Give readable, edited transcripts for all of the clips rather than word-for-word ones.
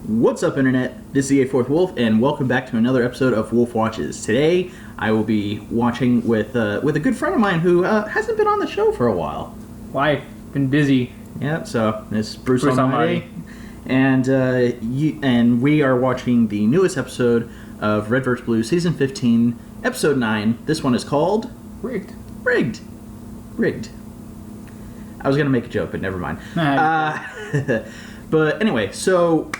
What's up, Internet? This is the A4th Wolf, and welcome back to another episode of Wolf Watches. Today, I will be watching with a good friend of mine who hasn't been on the show for a while. Life, been busy. Yeah, so it's Bruce Almighty. And we are watching the newest episode of Red vs. Blue, Season 15, Episode 9. This one is called... Rigged. I was going to make a joke, but never mind. But anyway, so...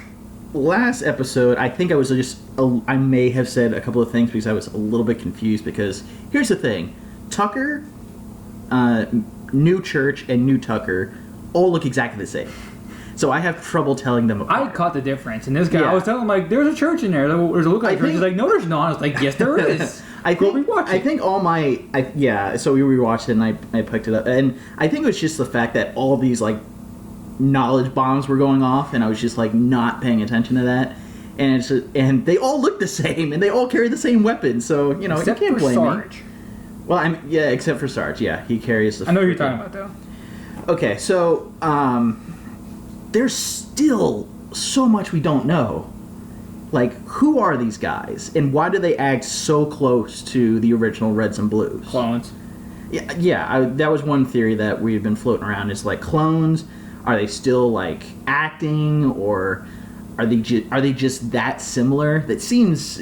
last episode, I think I may have said a couple of things because I was a little bit confused because here's the thing. Tucker, New Church, and New Tucker all look exactly the same. So I have trouble telling them apart. I caught the difference. And this guy, I was telling him, like, there's a church in there. There's a look like a church. He's like, no, there's not. I was like, yes, there is. I think all my... so we rewatched it and I picked it up. And I think it was just the fact that all these, like, knowledge bombs were going off, and I was just like not paying attention to that, and they all look the same, and they all carry the same weapon. So you know, except you can't blame Sarge. me. Well, except for Sarge. Yeah, he carries the. I know who you're talking about though. Okay, so there's still so much we don't know. Like, who are these guys, and why do they act so close to the original Reds and Blues? Clones. Yeah. That was one theory that we've been floating around. Is like clones. Are they still, like, acting, or are they just that similar? It seems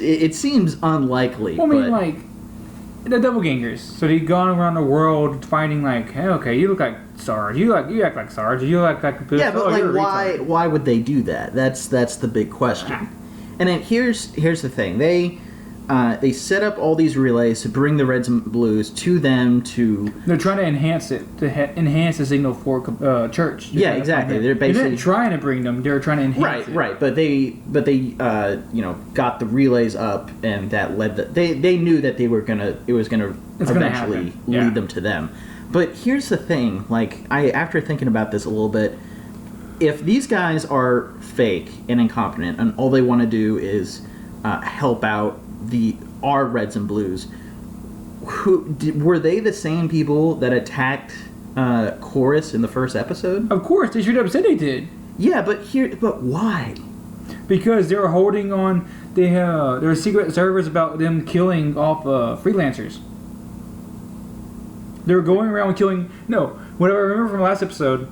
unlikely. Well, I mean, like, the doppelgangers. So they've gone around the world finding, like, hey, okay, you look like Sarge. You act like Sarge. You look like yeah, but like, why would they do that? That's the big question. And then here's the thing. They set up all these relays to bring the Reds and Blues to them to... They're trying to enhance it, enhance the signal for church. Yeah, exactly. They're basically trying to bring them. They're trying to enhance it. Right. But they got the relays up, and that led they knew that it was gonna eventually lead them to them. But here's the thing. Like, after thinking about this a little bit, if these guys are fake and incompetent, and all they want to do is help out our Reds and Blues, were they the same people that attacked Chorus in the first episode? Of course, they should have said they did. Yeah, but why? Because they were holding on. There were secret servers about them killing off freelancers. They were going around killing. No, what I remember from last episode,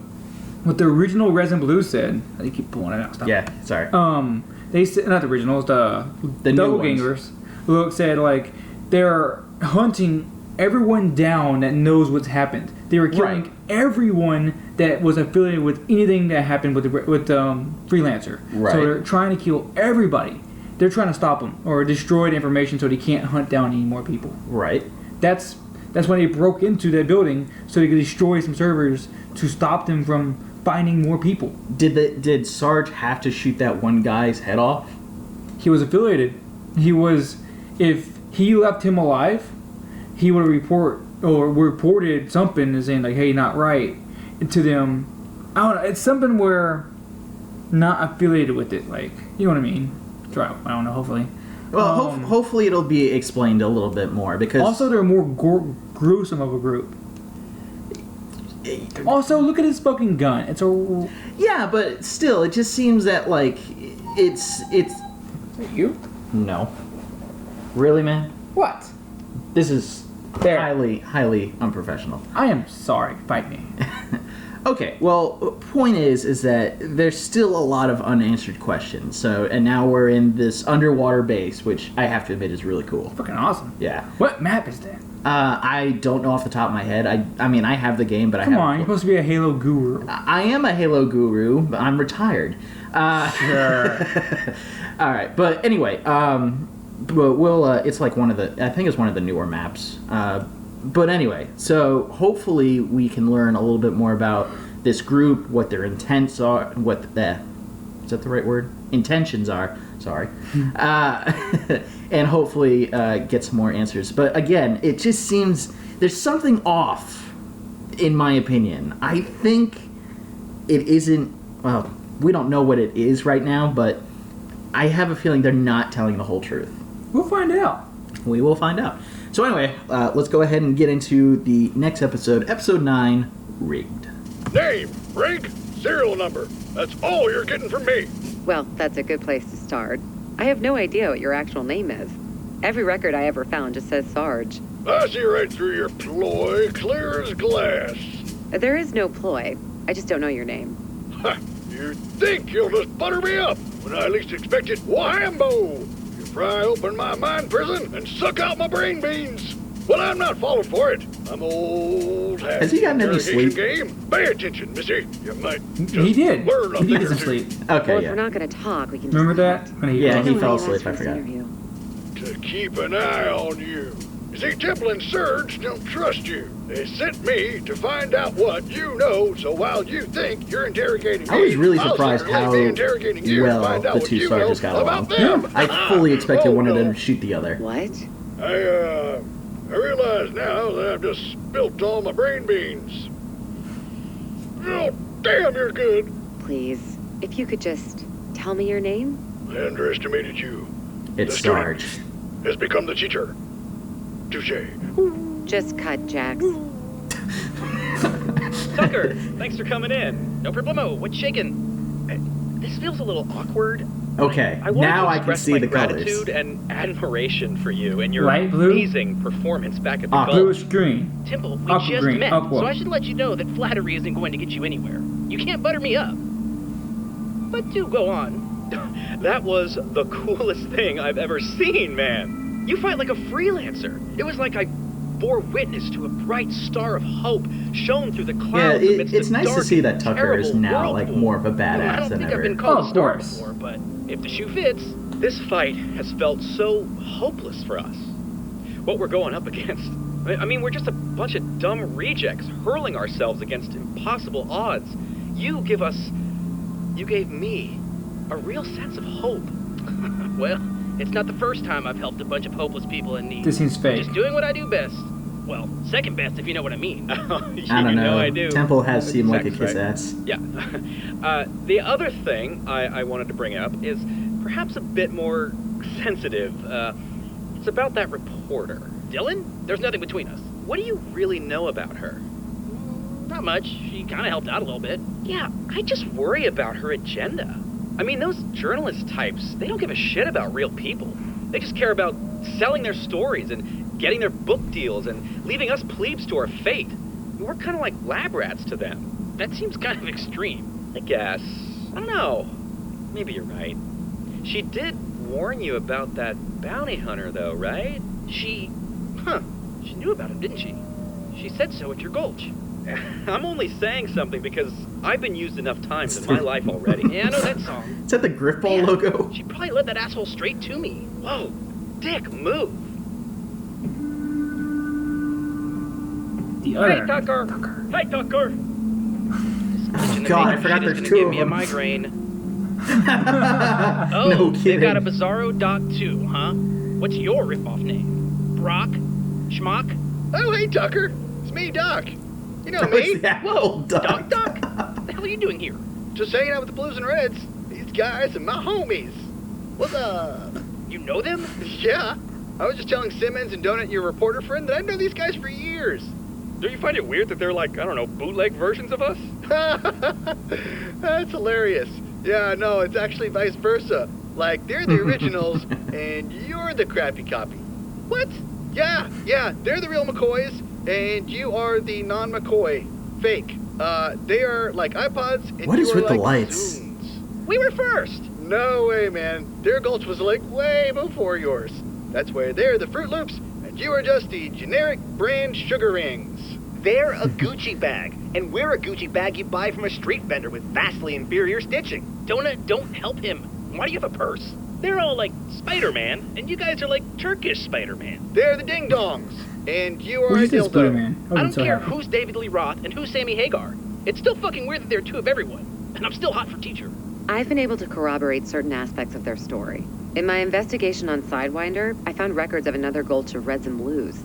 what the original Reds and Blues said. I keep pulling it out. Stop. Yeah, sorry. They said, not the originals, the doppelgangers. Look, said, like, they're hunting everyone down that knows what's happened. They were killing everyone that was affiliated with anything that happened with Freelancer. Right. So they're trying to kill everybody. They're trying to stop them or destroy the information so they can't hunt down any more people. Right. That's when they broke into that building so they could destroy some servers to stop them from finding more people. Did Sarge have to shoot that one guy's head off? He was affiliated. If he left him alive, he would reported something as saying, like, hey, not right, to them. I don't know. It's something where not affiliated with it. Like, you know what I mean? I don't know, hopefully. Well, hopefully it'll be explained a little bit more, because... Also, they're more gruesome of a group. Also, look at his fucking gun. It's a... Yeah, but still, it just seems that, like, it's... Is that you? No. Really, man? What? This is highly unprofessional. I am sorry. Fight me. Okay, well, point is that there's still a lot of unanswered questions. So, and now we're in this underwater base, which I have to admit is really cool. Fucking awesome. Yeah. What map is that? I don't know off the top of my head. I mean, I have the game, but Come on, you're supposed to be a Halo guru. I am a Halo guru, but I'm retired. Sure. All right, but anyway, but we'll. It's like I think it's one of the newer maps. But anyway, so hopefully we can learn a little bit more about this group, what their intents are, is that the right word? Intentions are. Sorry. And hopefully get some more answers. But again, it just seems there's something off, in my opinion. I think it isn't. Well, we don't know what it is right now, but I have a feeling they're not telling the whole truth. We'll find out. We will find out. So anyway, let's go ahead and get into the next episode, Episode 9, Rigged. Name, rank, serial number. That's all you're getting from me. Well, that's a good place to start. I have no idea what your actual name is. Every record I ever found just says Sarge. I see right through your ploy, clear as glass. There is no ploy. I just don't know your name. Ha! You think you'll just butter me up when I least expect it? Whambo! You pry open my mind prison and suck out my brain beans. Well, I'm not falling for it. I'm old. Has he gotten any sleep? Game. Pay attention, Missy. You might just He did. learn a He thing did or some two. sleep. Okay, Well, if yeah. we're not going to talk, we can Remember just that? When he Yeah, I he know fell what you asleep, asked I for this forgot. interview. To keep an eye on you. You see, Temple and Surge don't trust you. They sent me to find out what you know, so while you think you're interrogating me, I was really I'll surprised secretly how be interrogating you to well find out the what two you Sarges know got about along. them. I fully expected Oh, one of no. them to shoot the other. What? I realize now that I've just spilt all my brain beans. Oh, damn, you're good. Please, if you could just tell me your name? I underestimated you. It's The student Sarge. has become the teacher. Touche. Just cut, Jax. Tucker, thanks for coming in. No problemo. What's shaking? This feels a little awkward. Okay, I wanted now to I can express see my the colors. gratitude and admiration for you and your Light blue? amazing performance back at the Aqua. Bluish Gulch. green. Temple, we Aqua just green, met, aqua. so I should let you know that flattery isn't going to get you anywhere. You can't butter me up. But do go on. That was the coolest thing I've ever seen, man. You fight like a freelancer. It was like I bore witness to a bright star of hope shone through the Yeah, clouds amidst it's a nice to dark see that and Tucker is terrible now like whirlpool. more of a I badass don't than think ever. I've been called Of a star course. before, but if the shoe fits, this fight has felt so hopeless for us. What we're going up against. I mean, we're just a bunch of dumb rejects hurling ourselves against impossible odds. You gave me a real sense of hope. Well, it's not the first time I've helped a bunch of hopeless people in need. This seems fake. Just doing what I do best. Well, second best if you know what I mean. I don't know. I do. Temple has seemed like a Exactly kiss right. ass. Yeah. The other thing I wanted to bring up is perhaps a bit more sensitive. It's about that reporter. Dylan? There's nothing between us. What do you really know about her? Not much. She kind of helped out a little bit. Yeah, I just worry about her agenda. I mean, those journalist types, they don't give a shit about real people. They just care about selling their stories and getting their book deals and leaving us plebes to our fate. We're kind of like lab rats to them. That seems kind of extreme, I guess. I don't know. Maybe you're right. She did warn you about that bounty hunter, though, right? She knew about him, didn't she? She said so at your gulch. I'm only saying something because I've been used enough times in my life already. Yeah, I know that song. Is that the Griffball Man, logo? She probably led that asshole straight to me. Whoa, dick, move. The other. Hey, Tucker. Hey, Tucker. Oh, God, I forgot there's two give of me a them. migraine. Oh, No they've got a kidding. Bizarro Doc too, huh? What's your ripoff name? Brock? Schmock? Oh, hey, Tucker. It's me, Doc. You know That was me. the actual Doc Doc? What the hell are you doing here? Just hanging out with the Blues and Reds. These guys are my homies. What's up? You know them? Yeah. I was just telling Simmons and Donut, your reporter friend, that I've known these guys for years. Don't you find it weird that they're like, I don't know, bootleg versions of us? That's hilarious. Yeah, no, it's actually vice versa. Like, they're the originals, and you're the crappy copy. What? Yeah, they're the real McCoys, and you are the non-McCoy. Fake. They are like iPods, and What you is are with the like lights? Zunes. We were first. No way, man. Their gulch was like way before yours. That's why they're the Fruit Loops, and you are just the generic brand sugar rings. They're a Gucci bag, and we're a Gucci bag you buy from a street vendor with vastly inferior stitching. Donut, don't help him. Why do you have a purse? They're all like Spider-Man, and you guys are like Turkish Spider-Man. They're the Ding Dongs, and you are a Who's this blue dildo. man? I don't wasn't so care happy. who's David Lee Roth and who's Sammy Hagar. It's still fucking weird that there are two of everyone, and I'm still hot for teacher. I've been able to corroborate certain aspects of their story. In my investigation on Sidewinder, I found records of another gulch of Reds and Blues.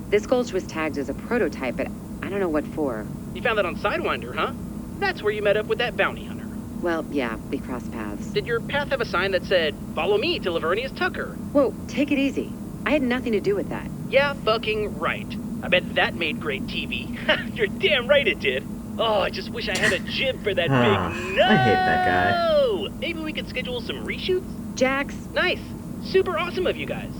This gulch was tagged as a prototype, but I don't know what for. You found that on Sidewinder, huh? That's where you met up with that bounty hunter. Well, yeah, we crossed paths. Did your path have a sign that said, "Follow me to Lavernius Tucker"? Whoa, take it easy. I had nothing to do with that. Yeah, fucking right. I bet that made great TV. You're damn right it did. Oh, I just wish I had a jib for that Ah, big no. I hate that guy. Maybe we could schedule some reshoots? Jax, Nice. Super awesome of you guys.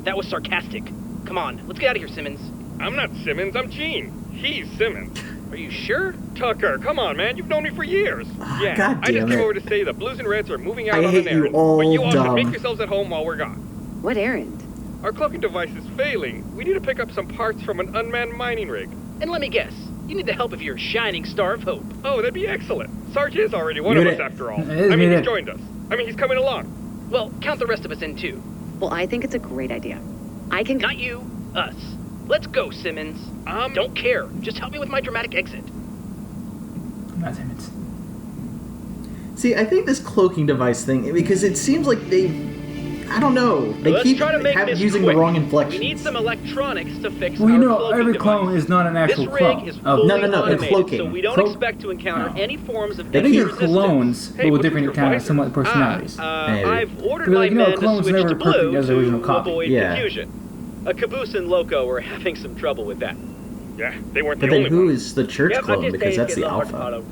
That was sarcastic. Come on, let's get out of here, Simmons. I'm not Simmons, I'm Gene. He's Simmons. Are you sure? Tucker, come on, man. You've known me for years. Yeah, God I just damn came it. over to say the Blues and Reds are moving out I on hate an you errand. all but you all dumb. should make yourselves at home while we're gone. what errand? Our cloaking device is failing. We need to pick up some parts from an unmanned mining rig. And let me guess, you need the help of your shining star of hope. Oh, that'd be excellent. Sarge is already one You of did us it. after all. It is I mean, me he's that- joined us. I mean, he's coming along. Well, count the rest of us in too. Well, I think it's a great idea. I can... Not you, us. Let's go, Simmons. Don't care. Just help me with my dramatic exit. Not Simmons. See, I think this cloaking device thing, because it seems like I don't know. They Let's keep try to make this using quick. the wrong We inflections. need some electronics to fix Well, our you know, cloaking every device. clone is not an actual This rig clone. is Oh, fully No, they're automated, cloaking. so we don't Cloak- expect to encounter No. any forms of I They think enemy they're resistance. clones, Hey, but with what's different your kind of visor? somewhat personalities. Maybe. I've ordered But, my like, you know, men to clones switch never to perfect blue as the original to copy. avoid Yeah. confusion. A Caboose and Loco were having some trouble with that. Yeah, they weren't But the then only who ones. is the church Yep, clone? I'm just Because that's the getting hard alpha. auto.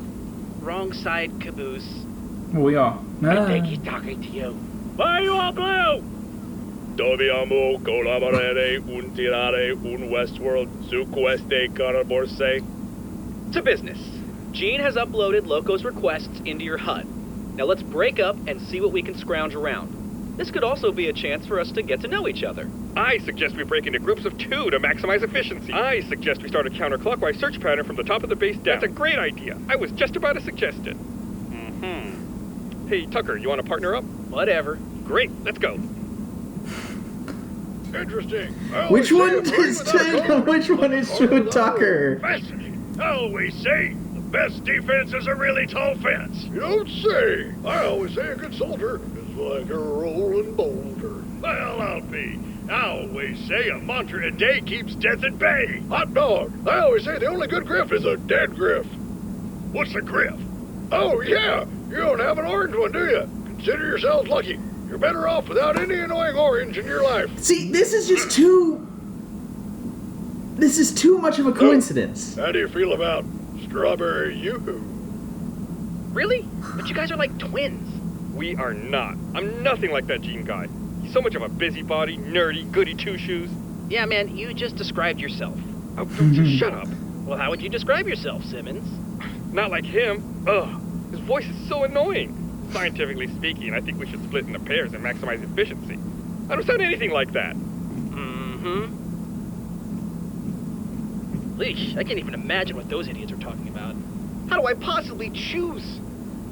Wrong side Caboose. Well, we are. I think he's talking to you. Why are you all blue? Dobbiamo collaborare un tirare un Westworld su queste caraborse. To business. Gene has uploaded Loco's requests into your HUD. Now let's break up and see what we can scrounge around. This could also be a chance for us to get to know each other. I suggest we break into groups of 2 to maximize efficiency. I suggest we start a counterclockwise search pattern from the top of the base down. That's a great idea. I was just about to suggest it. Hey, Tucker, you want to partner up? Whatever. Great, let's go. Interesting. Which one is which one is true Tucker? Fascinating. I always say the best defense is a really tall fence. You don't say. I always say a good soldier is like a rolling boulder. Well, I'll be. I always say a mantra a day keeps death at bay. Hot dog. I always say the only good griff is a dead griff. What's a griff? Oh, yeah. You don't have an orange one, do you? Consider yourselves lucky. You're better off without any annoying orange in your life. See, this is just too. This is too much of a coincidence. How do you feel about strawberry yoo-hoo? Really? But you guys are like twins. We are not. I'm nothing like that Gene guy. He's so much of a busybody, nerdy, goody two-shoes. Yeah, man, you just described yourself. Oh, don't you shut up. Well, how would you describe yourself, Simmons? Not like him. Ugh. His voice is so annoying. Scientifically speaking, I think we should split into pairs and maximize efficiency. I don't sound anything like that. Leash, I can't even imagine what those idiots are talking about. How do I possibly choose?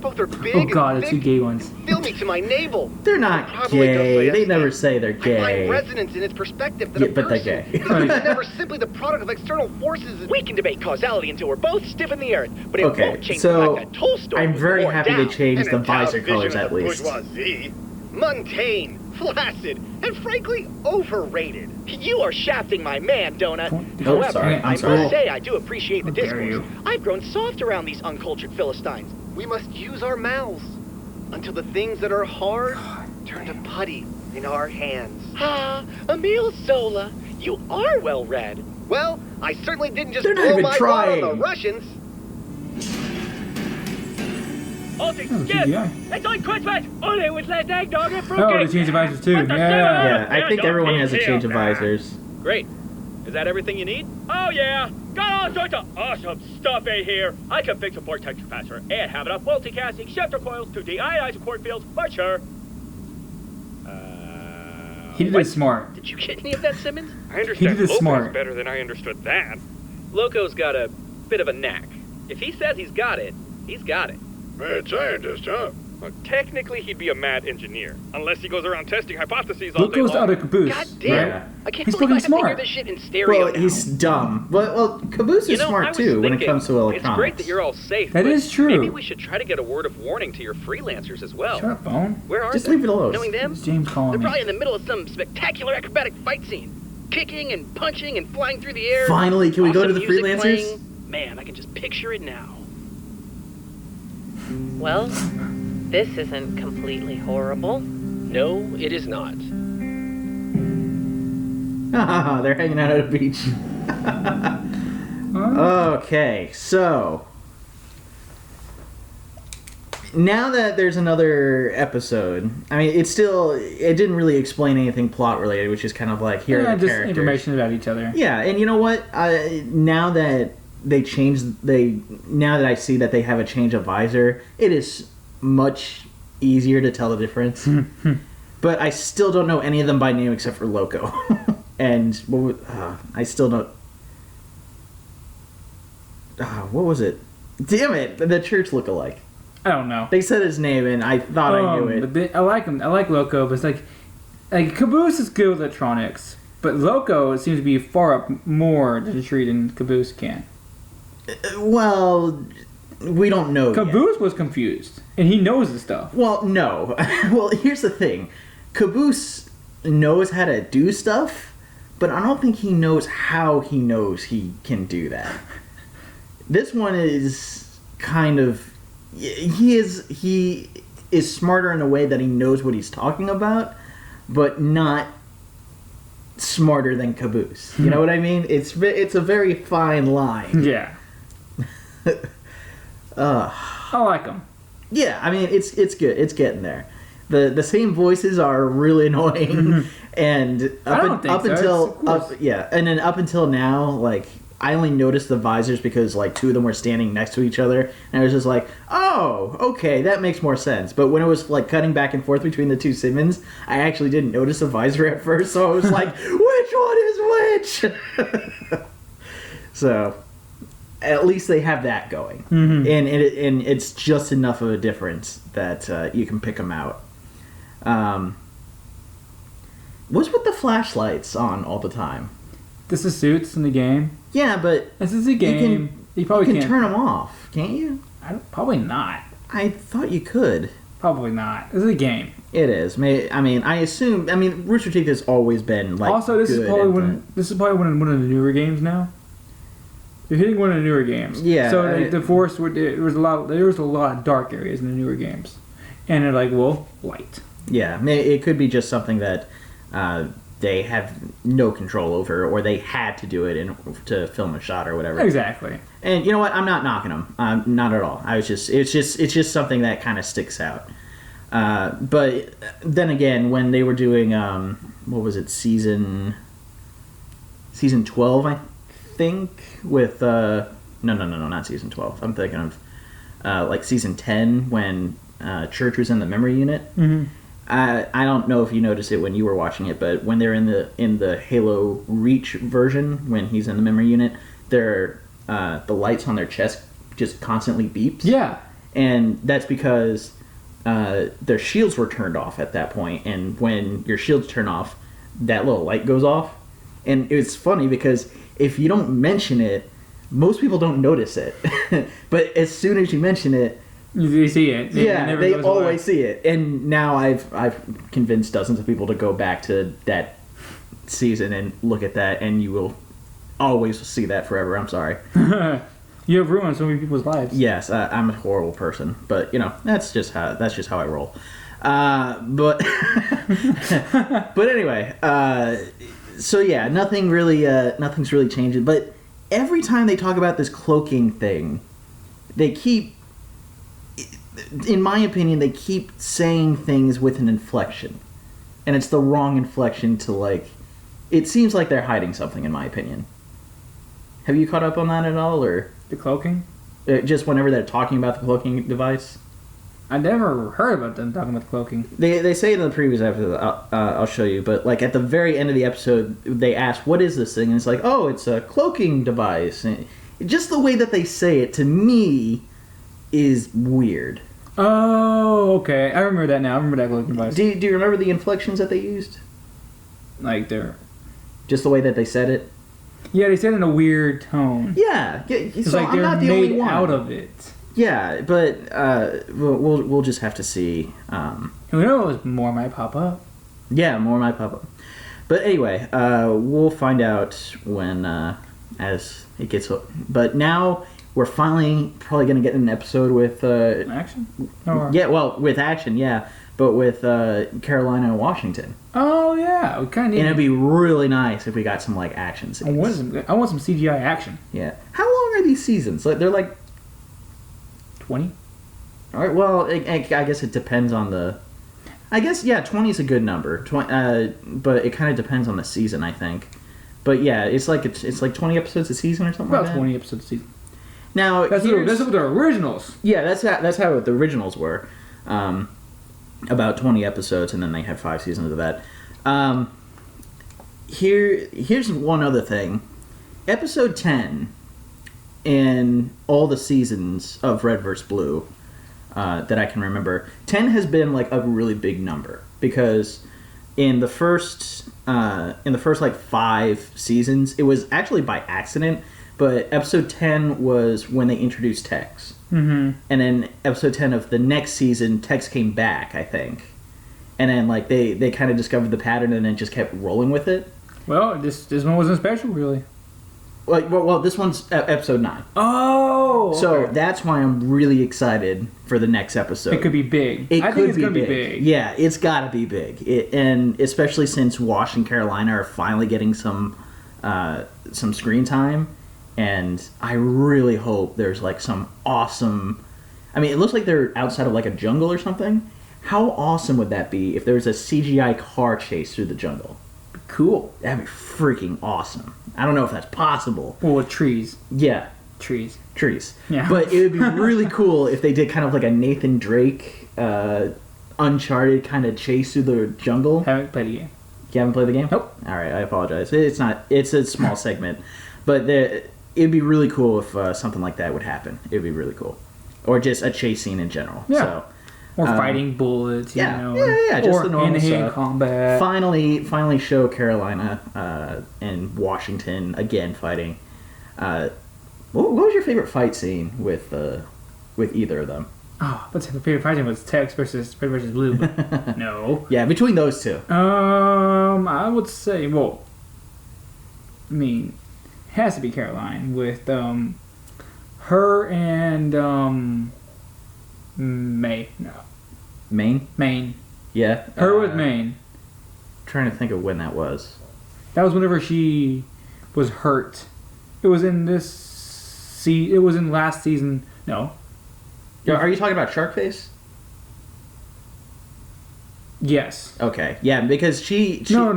Both are big Oh god, and it's thick two gay ones. and fill me to my navel. They're not Probably gay. They Dostoevsky. never say they're I find gay. resonance in its perspective that Yeah, a but they're person gay. is never simply the product of external forces. We can debate causality until we're both stiff in the earth, but it Okay, won't change so the fact that Tolstoy I'm was very born happy down. they changed An the endowed visor vision colors of at the least. bourgeoisie. Mundane, flaccid, and frankly overrated. You are shafting my man, Donut. Oh, However, sorry, I I'm sorry. must say I do appreciate the How dare discourse. you. I've grown soft around these uncultured Philistines. We must use our mouths until the things that are hard turn to putty in our hands. Ah, Emile Zola, you are well read. Well, I certainly didn't just They're not blow even my wad trying. on the Russians. Oh, Oh, CGI. It's on Christmas! Only with that egg dog and Oh, they changed the visors too. Yeah. Yeah, I think everyone has a change of visors. Great. Is that everything you need? Oh, yeah. Got all sorts of awesome stuff in here. I can fix a vortex capacitor and have enough multicasting shifter coils to deionize the quark fields for sure. He did What? it smart. Did you get any of that, Simmons? I understand did it Lopez smart. better than I understood that. Loco's got a bit of a knack. If he says he's got it, he's got it. Mad scientist, huh? Well, technically, he'd be a mad engineer, unless he goes around testing hypotheses all Look day goes long. out of caboose. God damn. Yeah. I can't He's believe I fucking have to hear smart. this shit in stereo Well, now. he's dumb. Well, Caboose is I smart was too when it thinking, comes to electronics. It's great that you're all safe. That but is true. Maybe we should try to get a word of warning to your freelancers as well. Shut up, phone. Where are Just they? leave it alone. Knowing them, It's James they're calling me. probably in the middle of some spectacular acrobatic fight scene, kicking and punching and flying through the air. Finally, can we go to Awesome the music freelancers? playing. Man, I can just picture it now. Well, this isn't completely horrible. No, it is not. They're hanging out at a beach. Okay, so now that there's another episode, I mean, it didn't really explain anything plot related, which is kind of like, here are the just characters. information about each other. Yeah, and you know what? Now that now that I see that they have a change of visor, it is much easier to tell the difference. But I still don't know any of them by name except for Loco. And I still don't. What was it? Damn it! The church lookalike. I don't know. They said his name, and I thought I knew it. But I like him. I like Loco, but it's like Caboose is good with electronics, but Loco seems to be far up more to the tree than Caboose can. Well, we don't know. Caboose was confused, and he knows the stuff. Well, no. Well, here's the thing. Caboose knows how to do stuff, but I don't think he knows how he knows he can do that. This one is kind of... He is smarter in a way that he knows what he's talking about, but not smarter than Caboose. You know what I mean? It's a very fine line. Yeah. I like him. Yeah, I mean, it's good. It's getting there. The same voices are really annoying, and up until now, like, I only noticed the visors because like two of them were standing next to each other, and I was just like, oh, okay, that makes more sense. But when it was like cutting back and forth between the two Simmons, I actually didn't notice the visor at first, so I was like, which one is which? So at least they have that going, and it's just enough of a difference that you can pick them out. What's with the flashlights on all the time? This is suits in the game. Yeah, but this is a game. You probably can can't turn them off, can't you? Probably not. I thought you could. Probably not. This is a game. It is. I mean, I assume. I mean, Rooster Teeth has always been like. Also, this is probably one of the newer games now. You're hitting one of the newer games. Yeah. So the forest there was a lot of dark areas in the newer games, and they're like, well, light. Yeah, it could be just something that they have no control over, or they had to do it to film a shot or whatever. Exactly. And you know what? I'm not knocking them. Not at all. It's just something that kind of sticks out. But then again, when they were doing what was it, season 12, I think, with no, not season 12. I'm thinking of like season 10 when Church was in the memory unit. Mm-hmm. I don't know if you noticed it when you were watching it, but when they're in the Halo Reach version, when he's in the memory unit, the lights on their chest just constantly beeps. Yeah, and that's because their shields were turned off at that point, and when your shields turn off, that little light goes off. And it's funny because if you don't mention it, most people don't notice it, but as soon as you mention it, you see it. They always see it. And now I've convinced dozens of people to go back to that season and look at that, and you will always see that forever. I'm sorry. You have ruined so many people's lives. Yes, I'm a horrible person, but that's just how I roll. But but anyway, so yeah, nothing's really changing. But every time they talk about this cloaking thing, they keep. In my opinion, they keep saying things with an inflection. And it's the wrong inflection to, like... It seems like they're hiding something, in my opinion. Have you caught up on that at all, or... The cloaking? Just whenever they're talking about the cloaking device? I never heard about them talking about the cloaking. They say it in the previous episode, I'll show you, but, like, at the very end of the episode, they ask, what is this thing? And it's like, oh, it's a cloaking device. And just the way that they say it, to me, is weird. Oh, okay. I remember that now. I remember that cloaking device. Do you remember the inflections that they used? Like they're... Just the way that they said it? Yeah, they said it in a weird tone. Yeah. It's so like I'm they're not the made only one. out of it. Yeah, but we'll just have to see. Who knows? More might pop up. Yeah, more might pop up. But anyway, we'll find out when as it gets... But now... We're finally probably going to get an episode with... action? Or... Yeah, well, with action, yeah. But with Carolina and Washington. Oh, yeah. We kind of need... And it'd be really nice if we got some, like, action scenes. I want some CGI action. Yeah. How long are these seasons? Like, they're like... 20? All right. Well, I guess it depends on the. I guess 20 is a good number. But it kind of depends on the season, I think. But yeah, it's like 20 episodes a season or something. About like that. 20 episodes a season. Now That's what the originals. Yeah, that's how the originals were. About 20 episodes, and then they had 5 seasons of that. Here's one other thing. Episode 10 in all the seasons of Red vs. Blue that I can remember, 10 has been like a really big number because in the first like 5 seasons, it was actually by accident, but episode 10 was when they introduced Tex. Mm-hmm. And then episode 10 of the next season, Tex came back, I think. And then like they kind of discovered the pattern and then just kept rolling with it. Well, this one wasn't special, really. Well, this one's episode 9. Oh! Okay. So that's why I'm really excited for the next episode. It could be big. I think it's going to be big. Yeah, it's got to be big. And especially since Wash and Carolina are finally getting some screen time. And I really hope there's like some awesome... I mean, it looks like they're outside of like a jungle or something. How awesome would that be if there was a CGI car chase through the jungle? Cool. That'd be freaking awesome. I don't know if that's possible. Well, with trees. Yeah. Trees. Yeah. But it would be really cool if they did kind of like a Nathan Drake, Uncharted kind of chase through the jungle. Haven't played the game. You haven't played the game? Nope. All right, I apologize. It's a small segment. But it'd be really cool if something like that would happen. It'd be really cool. Or just a chase scene in general. Yeah. So, or fighting bullets, yeah, you know. Yeah, just the normal hand-to-hand stuff. combat. Finally show Carolina and Washington again fighting. What was your favorite fight scene with either of them? Oh, but my favorite fighting was Tex versus Red versus Blue. But no. Yeah, between those two. I would say, well, I mean, it has to be Caroline with her and May. No. Maine. Yeah. Her with Maine. Trying to think of when that was. That was whenever she was hurt. It was in it was in last season. No. Are you talking about Sharkface? Yes. Okay. Yeah, because she No,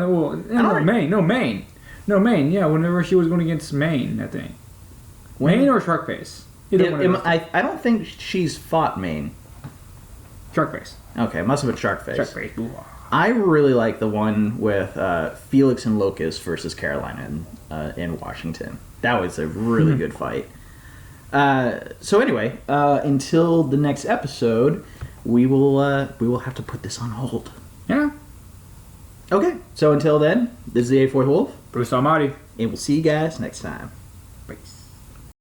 Maine. Yeah, whenever she was going against Maine, I think. Maine or Sharkface? Either one of those. I don't think she's fought Maine. Sharkface. Okay, must have been Sharkface. Sharkface. Ooh. I really like the one with Felix and Locust versus Carolina in Washington. That was a really good fight. So anyway, until the next episode, we will have to put this on hold. Yeah. Okay. So until then, this is the 84th Wolf. Bruce Almighty. And we'll see you guys next time. Peace.